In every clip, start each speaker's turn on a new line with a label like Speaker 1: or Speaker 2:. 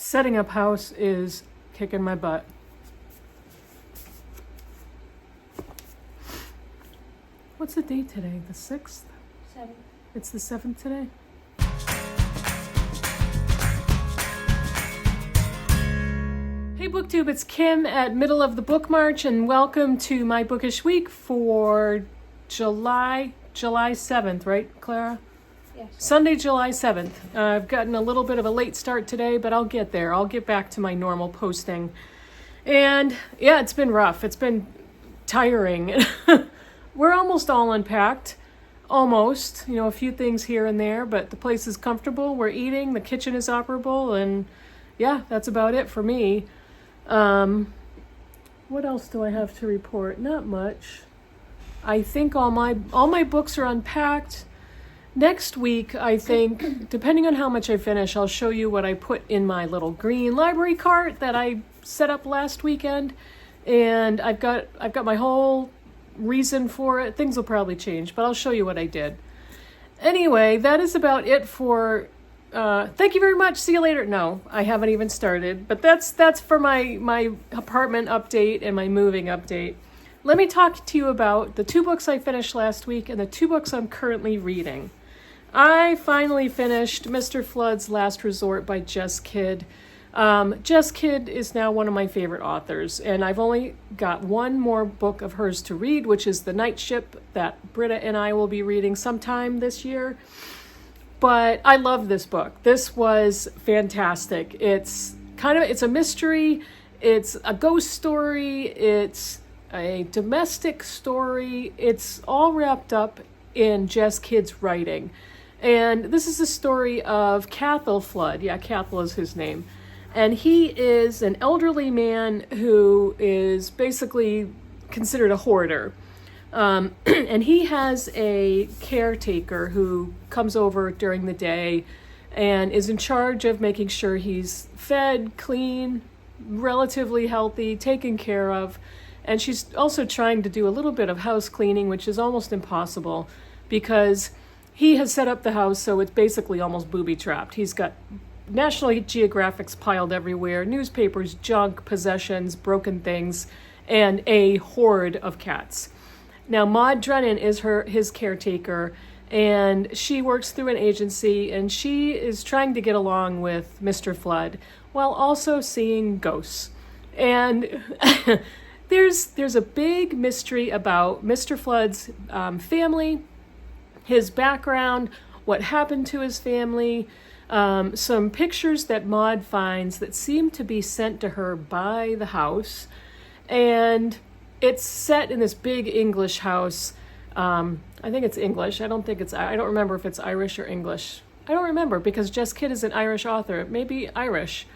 Speaker 1: Setting up house is kicking my butt. What's the date today? The 6th?
Speaker 2: 7th.
Speaker 1: It's the 7th today? Hey Booktube, it's Kim at Middle of the Bookmarch, and welcome to my Bookish week for July 7th, right, Clara?
Speaker 2: Yes.
Speaker 1: Sunday, July 7th. I've gotten a little bit of a late start today, but I'll get there. I'll get back to my normal posting. And yeah, it's been rough. It's been tiring. We're almost all unpacked. Almost. A few things here and there, but the place is comfortable. We're eating. The kitchen is operable. And yeah, that's about it for me. What else do I have to report? Not much. I think all my books are unpacked. Next week, I think, depending on how much I finish, I'll show you what I put in my little green library cart that I set up last weekend. And I've got my whole reason for it. Things will probably change, but I'll show you what I did. Anyway, that is about it for thank you very much. See you later. No, I haven't even started, but that's for my apartment update and my moving update. Let me talk to you about the 2 books I finished last week and the 2 books I'm currently reading. I finally finished Mr. Flood's Last Resort by Jess Kidd. Jess Kidd is now one of my favorite authors, and I've only got one more book of hers to read, which is The Night Ship that Britta and I will be reading sometime this year. But I love this book. This was fantastic. It's a mystery, it's a ghost story, it's a domestic story. It's all wrapped up in Jess Kidd's writing. And this is the story of Cathal Flood. Yeah, Cathal is his name. And he is an elderly man who is basically considered a hoarder. And he has a caretaker who comes over during the day and is in charge of making sure he's fed, clean, relatively healthy, taken care of. And she's also trying to do a little bit of house cleaning, which is almost impossible because he has set up the house so it's basically almost booby-trapped. He's got National Geographics piled everywhere, newspapers, junk, possessions, broken things, and a horde of cats. Now, Maud Drennan is his caretaker, and she works through an agency, and she is trying to get along with Mr. Flood while also seeing ghosts. And there's a big mystery about Mr. Flood's family, his background, what happened to his family, some pictures that Maud finds that seem to be sent to her by the house, and it's set in this big English house. I think it's English. I don't remember if it's Irish or English. I don't remember because Jess Kidd is an Irish author. It may be Irish.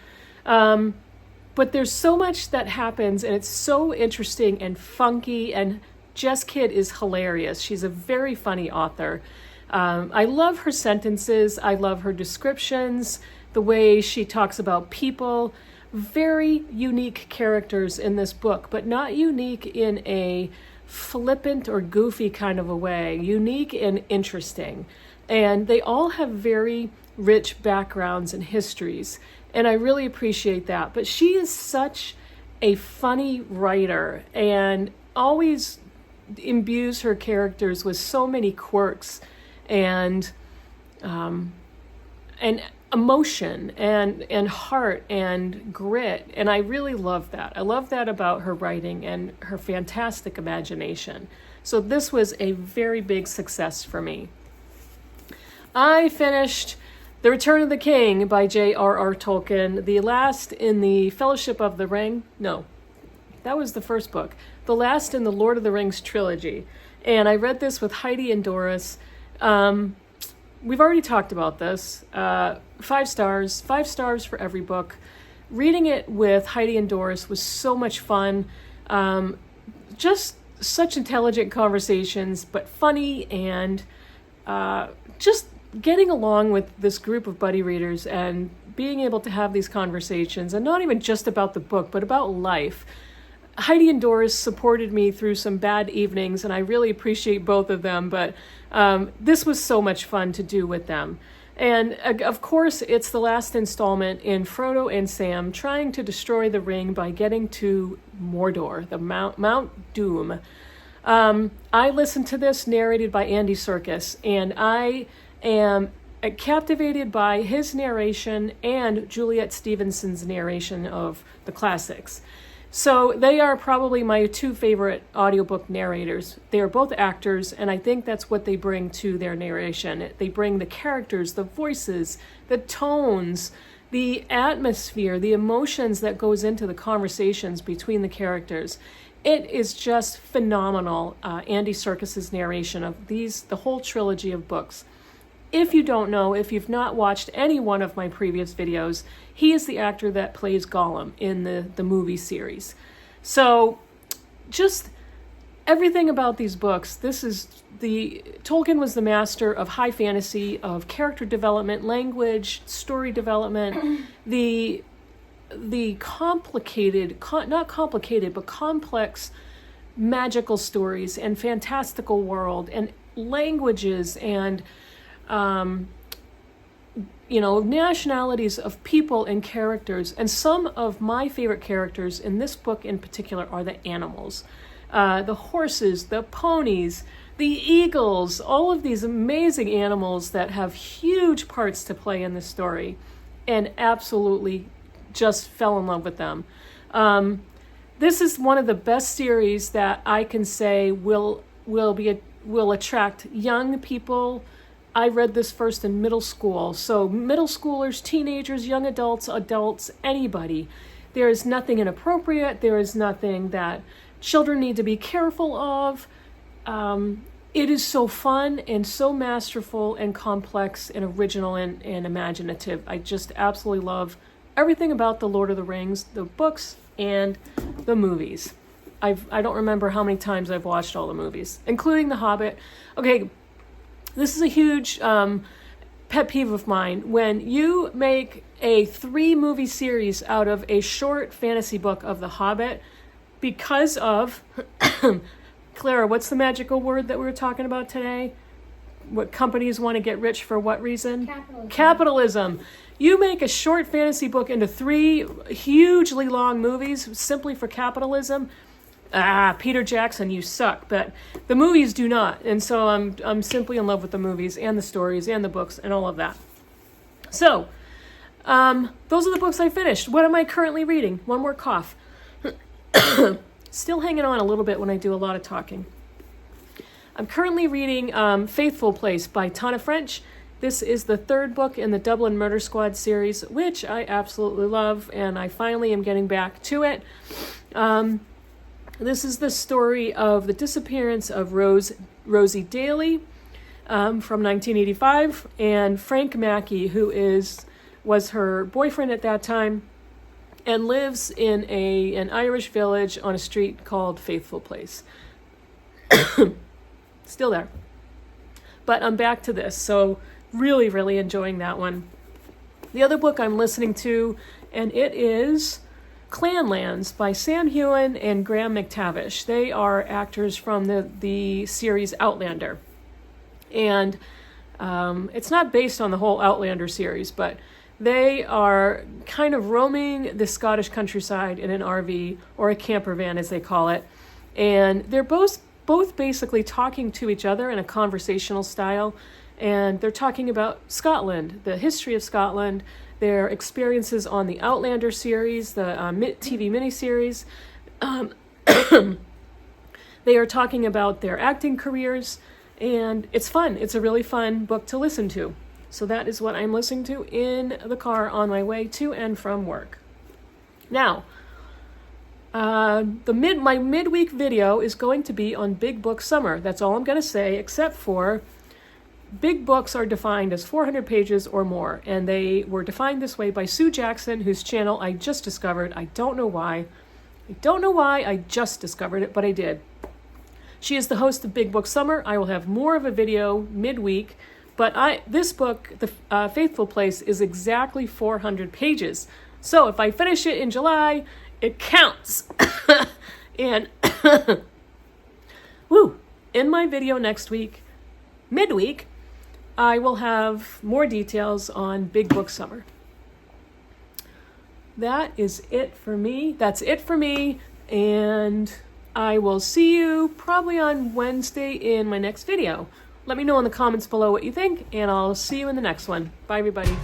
Speaker 1: But there's so much that happens, and it's so interesting and funky, and Jess Kidd is hilarious. She's a very funny author. I love her sentences. I love her descriptions, the way she talks about people. Very unique characters in this book, but not unique in a flippant or goofy kind of a way. Unique and interesting. And they all have very rich backgrounds and histories, and I really appreciate that. But she is such a funny writer and always imbues her characters with so many quirks and emotion and heart and grit, and I really love that. I love that about her writing and her fantastic imagination. So this was a very big success for me. I finished The Return of the King by J.R.R. Tolkien, the last in the Fellowship of the Ring. No, that was the first book. The last in the Lord of the Rings trilogy. And I read this with Heidi and Doris. We've already talked about this. 5 stars. 5 stars for every book. Reading it with Heidi and Doris was so much fun. Just such intelligent conversations, but funny, and just getting along with this group of buddy readers and being able to have these conversations, and not even just about the book, but about life. Heidi and Doris supported me through some bad evenings, and I really appreciate both of them, but this was so much fun to do with them. And of course, it's the last installment in Frodo and Sam trying to destroy the ring by getting to Mordor, the Mount Doom. I listened to this narrated by Andy Serkis, and I am captivated by his narration and Juliet Stevenson's narration of the classics. So they are probably my two favorite audiobook narrators. They are both actors, and I think that's what they bring to their narration. They bring the characters, the voices, the tones, the atmosphere, the emotions that goes into the conversations between the characters. It is just phenomenal, Andy Serkis's narration of the whole trilogy of books. If you don't know, if you've not watched any one of my previous videos, he is the actor that plays Gollum in the movie series. So just everything about these books, Tolkien was the master of high fantasy, of character development, language, story development, the complicated, not complicated, but complex magical stories and fantastical world and languages and nationalities of people and characters. And some of my favorite characters in this book in particular are the animals. The horses, the ponies, the eagles, all of these amazing animals that have huge parts to play in the story, and absolutely just fell in love with them. This is one of the best series that I can say will attract young people. I read this first in middle school, so middle schoolers, teenagers, young adults, anybody. There is nothing inappropriate. There is nothing that children need to be careful of. It is so fun and so masterful and complex and original and imaginative. I just absolutely love everything about The Lord of the Rings, the books and the movies. I don't remember how many times I've watched all the movies, including The Hobbit. Okay, this is a huge pet peeve of mine. When you make a 3-movie series out of a short fantasy book of The Hobbit because of, Clara, what's the magical word that we were talking about today? What companies want to get rich for what reason? Capitalism. You make a short fantasy book into 3 hugely long movies simply for capitalism. Peter Jackson, you suck. But the movies do not. And so I'm simply in love with the movies and the stories and the books and all of that. So, those are the books I finished. What am I currently reading? One more cough. Still hanging on a little bit when I do a lot of talking. I'm currently reading Faithful Place by Tana French. This is the 3rd book in the Dublin Murder Squad series, which I absolutely love, and I finally am getting back to it. This is the story of the disappearance of Rosie Daly from 1985, and Frank Mackey, who was her boyfriend at that time, and lives in an Irish village on a street called Faithful Place. Still there. But I'm back to this, so really, really enjoying that one. The other book I'm listening to, and it is Clanlands by Sam Heughan and Graham McTavish. They are actors from the series Outlander. And it's not based on the whole Outlander series, but they are kind of roaming the Scottish countryside in an RV, or a camper van as they call it. And they're both basically talking to each other in a conversational style. And they're talking about Scotland, the history of Scotland, their experiences on the Outlander series, the TV miniseries. They are talking about their acting careers, and it's fun. It's a really fun book to listen to. So that is what I'm listening to in the car on my way to and from work. Now, my midweek video is going to be on Big Book Summer. That's all I'm going to say, except for big books are defined as 400 pages or more, and they were defined this way by Sue Jackson, whose channel I just discovered. I don't know why I just discovered it, but I did. She is the host of Big Book Summer. I will have more of a video midweek, but this book, The Faithful Place, is exactly 400 pages. So if I finish it in July, it counts. And woo, in my video next week, midweek, I will have more details on Big Book Summer. That is it for me. That's it for me. And I will see you probably on Wednesday in my next video. Let me know in the comments below what you think, and I'll see you in the next one. Bye, everybody.